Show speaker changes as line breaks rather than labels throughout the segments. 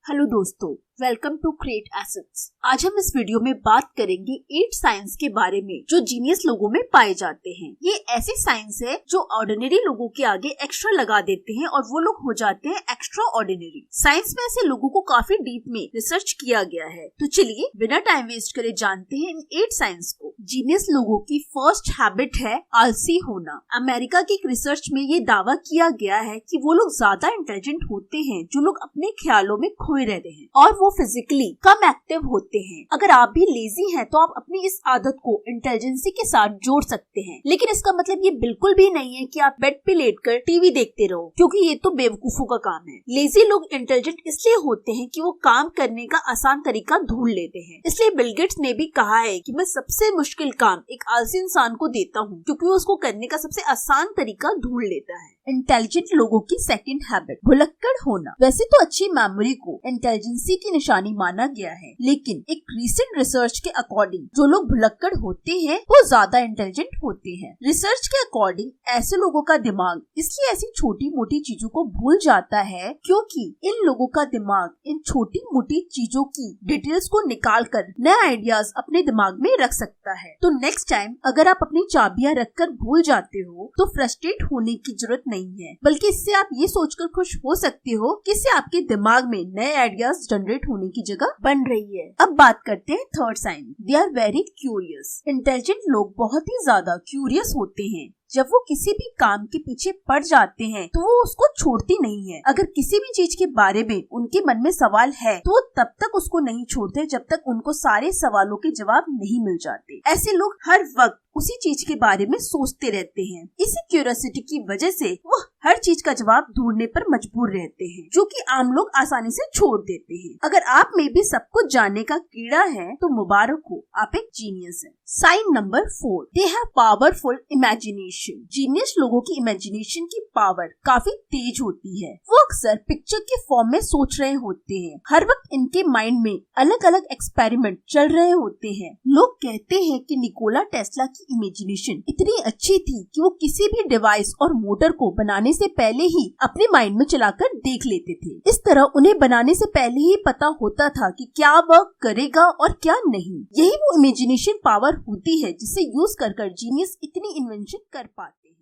Hello दोस्तों, welcome to create assets. आज हम इस वीडियो में बात करेंगे 8 साइंस के बारे में जो जीनियस लोगों में पाए जाते हैं। ये ऐसे साइंस है जो ऑर्डिनरी लोगों के आगे एक्स्ट्रा लगा देते हैं और वो लोग हो जाते हैं एक्स्ट्रा ऑर्डिनरी। साइंस में ऐसे लोगों को काफी डीप में रिसर्च किया गया है। तो चलिए बिना टाइम वेस्ट करे जानते हैं इन 8 साइंस को। जीनियस लोगों की फर्स्ट हैबिट है आलसी होना। अमेरिका की एक रिसर्च में ये दावा किया गया है कि वो लोग ज्यादा इंटेलिजेंट होते हैं जो लोग अपने ख्यालों में खोए रहते हैं और वो फिजिकली कम एक्टिव होते हैं। अगर आप भी लेजी हैं तो आप अपनी इस आदत को इंटेलिजेंसी के साथ जोड़ सकते हैं, लेकिन इसका मतलब ये बिल्कुल भी नहीं है कि आप बेड पे लेटकर टीवी देखते रहो, क्योंकि ये तो बेवकूफों का काम है। लेजी लोग इंटेलिजेंट इसलिए होते हैं कि वो काम करने का आसान तरीका ढूंढ लेते हैं। इसलिए बिल गेट्स ने भी कहा है कि मैं सबसे मुश्किल काम एक आलसी इंसान को देता हूँ, क्योंकि वो उसको करने का सबसे आसान तरीका ढूंढ लेता है। इंटेलिजेंट लोगों की सेकंड हैबिट भुलक्कड़ होना। वैसे तो अच्छी मेमोरी को इंटेलिजेंसी की निशानी माना गया है, लेकिन एक रीसेंट रिसर्च के अकॉर्डिंग जो लोग भुलक्कड़ होते हैं वो ज्यादा इंटेलिजेंट होते हैं। रिसर्च के अकॉर्डिंग ऐसे लोगों का दिमाग इसलिए ऐसी छोटी मोटी चीजों को भूल जाता है क्योंकि इन लोगों का दिमाग इन छोटी मोटी चीजों की डिटेल्स को निकाल कर नए आइडियाज अपने दिमाग में रख सकता है। तो नेक्स्ट टाइम अगर आप अपनी चाबियां रखकर भूल जाते हो तो फ्रस्ट्रेट होने की जरूरत नहीं है, बल्कि इससे आप ये सोचकर खुश हो सकते हो कि इससे आपके दिमाग में नए आइडियाज जनरेट होने की जगह बन रही है। अब बात करते हैं third sign, they are very curious. Intelligent लोग बहुत ही ज्यादा क्यूरियस होते हैं। जब वो किसी भी काम के पीछे पड़ जाते हैं तो वो उसको छोड़ती नहीं है। अगर किसी भी चीज के बारे में उनके मन में सवाल है तो वो तब तक उसको नहीं छोड़ते जब तक उनको सारे सवालों के जवाब नहीं मिल जाते। ऐसे लोग हर वक्त उसी चीज के बारे में सोचते रहते हैं। इसी क्यूरियोसिटी की वजह से वो हर चीज का जवाब ढूंढने पर मजबूर रहते हैं, जो कि आम लोग आसानी से छोड़ देते हैं। अगर आप में भी सब कुछ जानने का कीड़ा है तो मुबारक हो, आप एक जीनियस हैं। Sign number 4, they have powerful imagination. Genius लोगों की इमेजिनेशन की पावर काफी तेज होती है। वो अक्सर पिक्चर के फॉर्म में सोच रहे होते हैं। हर वक्त इनके माइंड में अलग अलग एक्सपेरिमेंट चल रहे होते हैं। लोग कहते हैं कि निकोला टेस्ला की इमेजिनेशन इतनी अच्छी थी कि वो किसी भी डिवाइस और मोटर को बनाने से पहले ही अपने माइंड में चलाकर देख लेते थे। इस तरह उन्हें बनाने से पहले ही पता होता था कि क्या वर्क करेगा और क्या नहीं। यही वो इमेजिनेशन पावर होती है जिसे यूज कर जीनियस इतनी इन्वेंशन कर पाते हैं।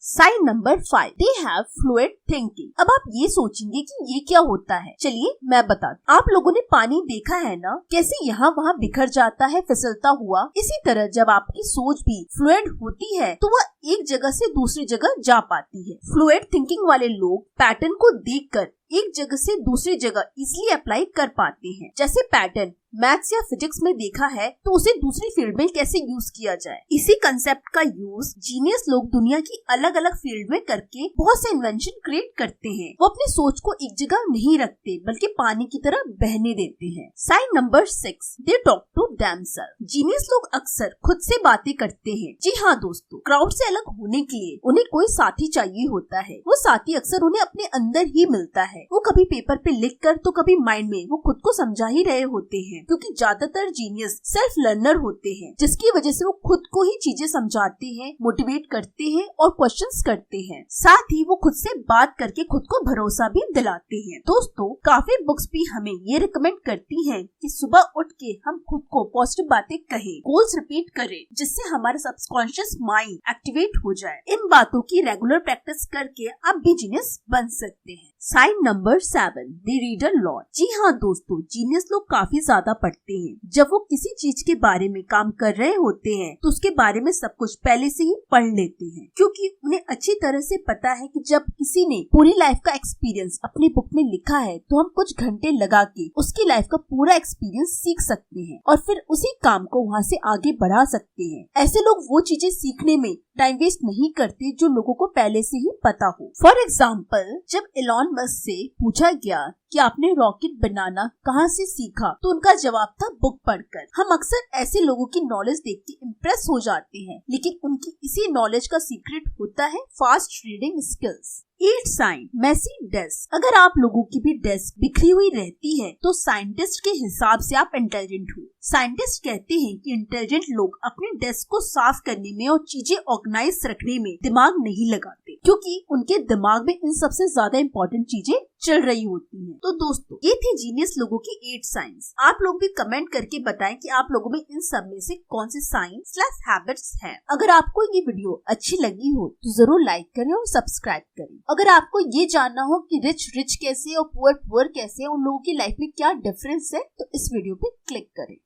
Sign number 5, they have fluid thinking. अब आप ये सोचेंगे कि ये क्या होता है। चलिए मैं बता दूं। आप लोगों ने पानी देखा है ना, कैसे यहाँ वहाँ बिखर जाता है फिसलता हुआ। इसी तरह जब आपकी सोच भी फ्लूइड होती है तो वह एक जगह से दूसरी जगह जा पाती है। फ्लूइड थिंकिंग वाले लोग पैटर्न को देखकर एक जगह से दूसरी जगह इजिली अप्लाई कर पाते हैं। जैसे पैटर्न मैथ्स या फिजिक्स में देखा है तो उसे दूसरी फील्ड में कैसे यूज किया जाए। इसी कंसेप्ट का यूज जीनियस लोग दुनिया की अलग अलग फील्ड में करके बहुत से इन्वेंशन क्रिएट करते हैं। वो अपनी सोच को एक जगह नहीं रखते बल्कि पानी की तरह बहने देते हैं। Sign number 6, they talk to themselves. Genius लोग अक्सर खुद से बातें करते हैं। जी हाँ दोस्तों, क्राउड से अलग होने के लिए उन्हें कोई साथी चाहिए होता है। वो साथी अक्सर उन्हें अपने अंदर ही मिलता है। वो कभी पेपर पे लिख कर तो कभी माइंड में वो खुद को समझा ही रहे होते हैं, क्योंकि ज्यादातर जीनियस सेल्फ लर्नर होते हैं, जिसकी वजह से वो खुद को ही चीजें समझाते हैं, मोटिवेट करते हैं और क्वेश्चंस करते हैं। साथ ही वो खुद से बात करके खुद को भरोसा भी दिलाते हैं। दोस्तों, काफी बुक्स भी हमें ये रिकमेंड करती हैं कि सुबह उठ के हम खुद को पॉजिटिव बातें कहें, गोल्स रिपीट करें, जिससे हमारा सबकॉन्शियस माइंड एक्टिवेट हो जाए। इन बातों की रेगुलर प्रैक्टिस करके आप भी जीनियस बन सकते हैं। Sign number 7, they read a lot. जी हाँ दोस्तों, जीनियस लोग काफी ज्यादा पढ़ते हैं। जब वो किसी चीज के बारे में काम कर रहे होते हैं तो उसके बारे में सब कुछ पहले से ही पढ़ लेते हैं, क्योंकि उन्हें अच्छी तरह से पता है कि जब किसी ने पूरी लाइफ का एक्सपीरियंस अपनी बुक में लिखा है तो हम कुछ घंटे लगा के उसकी लाइफ का पूरा एक्सपीरियंस सीख सकते हैं और फिर उसी काम को वहाँ से आगे बढ़ा सकते हैं। ऐसे लोग वो चीजें सीखने में टाइम वेस्ट नहीं करते जो लोगों को पहले से ही पता हो। फॉर एग्जाम्पल, जब एलॉन मस्क से पूछा गया कि आपने रॉकेट बनाना कहाँ से सीखा तो उनका जवाब था बुक पढ़कर। हम अक्सर ऐसे लोगों की नॉलेज देख के इम्प्रेस हो जाते हैं, लेकिन उनकी इसी नॉलेज का सीक्रेट होता है fast reading skills. 8 sign, messy desk. अगर आप लोगों की भी डेस्क बिखरी हुई रहती है तो साइंटिस्ट के हिसाब से आप इंटेलिजेंट हो। साइंटिस्ट कहते हैं कि इंटेलिजेंट लोग अपने डेस्क को साफ करने में और चीजें ऑर्गेनाइज रखने में दिमाग नहीं लगाते। क्योंकि उनके दिमाग में इन सबसे ज्यादा इम्पोर्टेंट चीजें चल रही होती हैं। तो दोस्तों, ये थे जीनियस लोगों की 8 साइंस। आप लोग भी कमेंट करके बताएं कि आप लोगों में इन सब में से कौन से साइंस/हैबिट्स हैं। अगर आपको ये वीडियो अच्छी लगी हो तो जरूर लाइक करें और सब्सक्राइब करें। अगर आपको ये जानना हो कि रिच कैसे और पुअर कैसे, उन लोगों की लाइफ में क्या डिफरेंस है, तो इस वीडियो पे क्लिक करें।